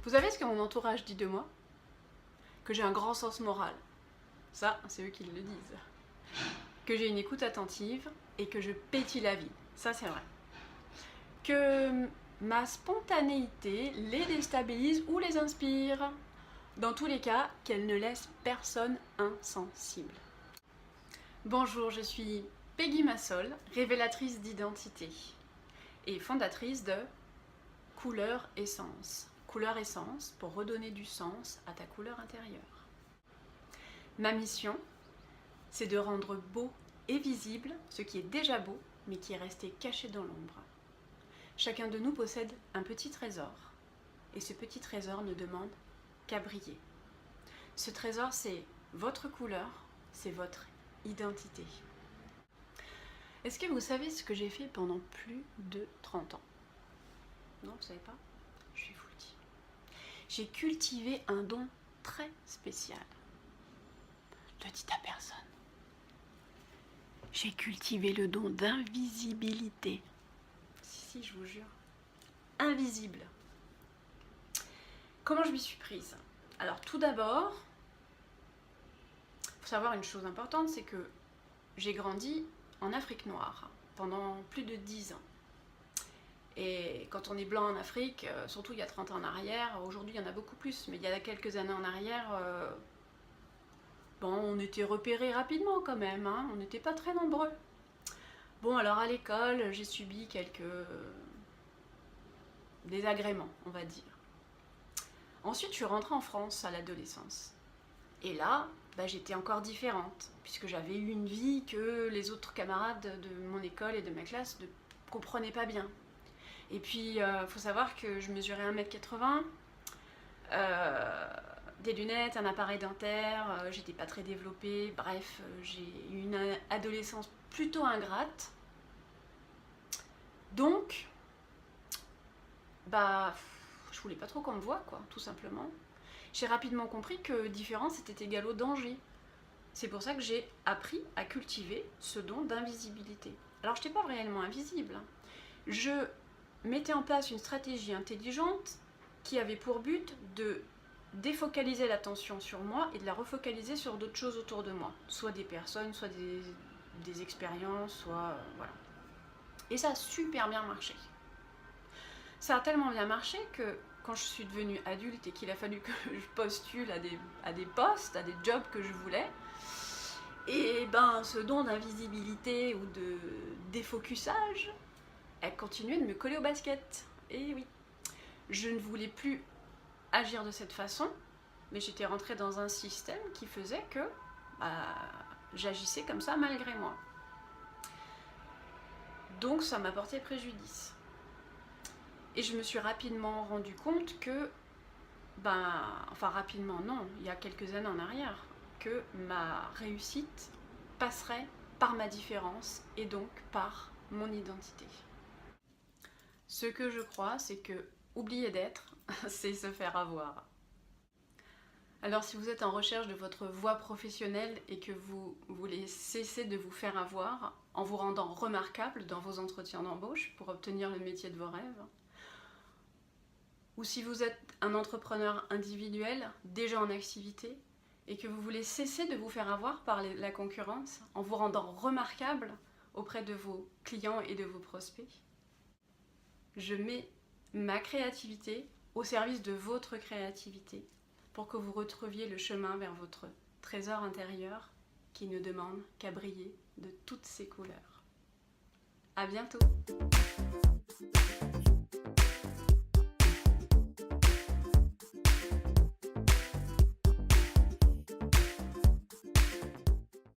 Vous savez ce que mon entourage dit de moi? Que j'ai un grand sens moral. Ça, c'est eux qui le disent. Que j'ai une écoute attentive et que je pétille la vie. Ça, c'est vrai. Que ma spontanéité les déstabilise ou les inspire. Dans tous les cas, qu'elle ne laisse personne insensible. Bonjour, je suis Peggy Massol, révélatrice d'identité et fondatrice de Couleur Essence. Couleur Essence pour redonner du sens à ta couleur intérieure. Ma mission, c'est de rendre beau et visible ce qui est déjà beau, mais qui est resté caché dans l'ombre. Chacun de nous possède un petit trésor, et ce petit trésor ne demande qu'à briller. Ce trésor, c'est votre couleur, c'est votre identité. Est-ce que vous savez ce que j'ai fait pendant plus de 30 ans? Non, vous ne savez pas? Je vais vous le dire. J'ai cultivé un don très spécial. Ne dites à personne. J'ai cultivé le don d'invisibilité. Si, je vous jure. Invisible. Comment je m'y suis prise? Alors tout d'abord, il faut savoir une chose importante, c'est que j'ai grandi en Afrique noire pendant plus de 10 ans. Et quand on est blanc en Afrique, surtout il y a 30 ans en arrière, aujourd'hui il y en a beaucoup plus, mais il y a quelques années en arrière, bon, on était repérés rapidement quand même, hein, on n'était pas très nombreux. Bon, alors à l'école, j'ai subi quelques désagréments, on va dire. Ensuite, je suis rentrée en France à l'adolescence. Et là, j'étais encore différente, puisque j'avais eu une vie que les autres camarades de mon école et de ma classe ne comprenaient pas bien. Et puis, faut savoir que je mesurais 1m80, des lunettes, un appareil dentaire, j'étais pas très développée, bref, j'ai eu une adolescence plutôt ingrate. Donc, je voulais pas trop qu'on me voie, quoi, tout simplement. J'ai rapidement compris que différence était égale au danger. C'est pour ça que j'ai appris à cultiver ce don d'invisibilité. Alors, je n'étais pas réellement invisible. Je mettais en place une stratégie intelligente qui avait pour but de défocaliser l'attention sur moi et de la refocaliser sur d'autres choses autour de moi. Soit des personnes, soit des expériences, soit... voilà. Et ça a super bien marché. Ça a tellement bien marché que quand je suis devenue adulte et qu'il a fallu que je postule à des postes, à des jobs que je voulais, et ce don d'invisibilité ou de défocusage, elle continuait de me coller au basket. Et oui, je ne voulais plus agir de cette façon, mais j'étais rentrée dans un système qui faisait que j'agissais comme ça malgré moi. Donc ça m'a porté préjudice. Et je me suis rapidement rendu compte que, enfin rapidement non, il y a quelques années en arrière, que ma réussite passerait par ma différence et donc par mon identité. Ce que je crois, c'est que oublier d'être, c'est se faire avoir. Alors si vous êtes en recherche de votre voie professionnelle et que vous voulez cesser de vous faire avoir en vous rendant remarquable dans vos entretiens d'embauche pour obtenir le métier de vos rêves, ou si vous êtes un entrepreneur individuel déjà en activité et que vous voulez cesser de vous faire avoir par la concurrence en vous rendant remarquable auprès de vos clients et de vos prospects, je mets ma créativité au service de votre créativité pour que vous retrouviez le chemin vers votre trésor intérieur qui ne demande qu'à briller de toutes ses couleurs. À bientôt!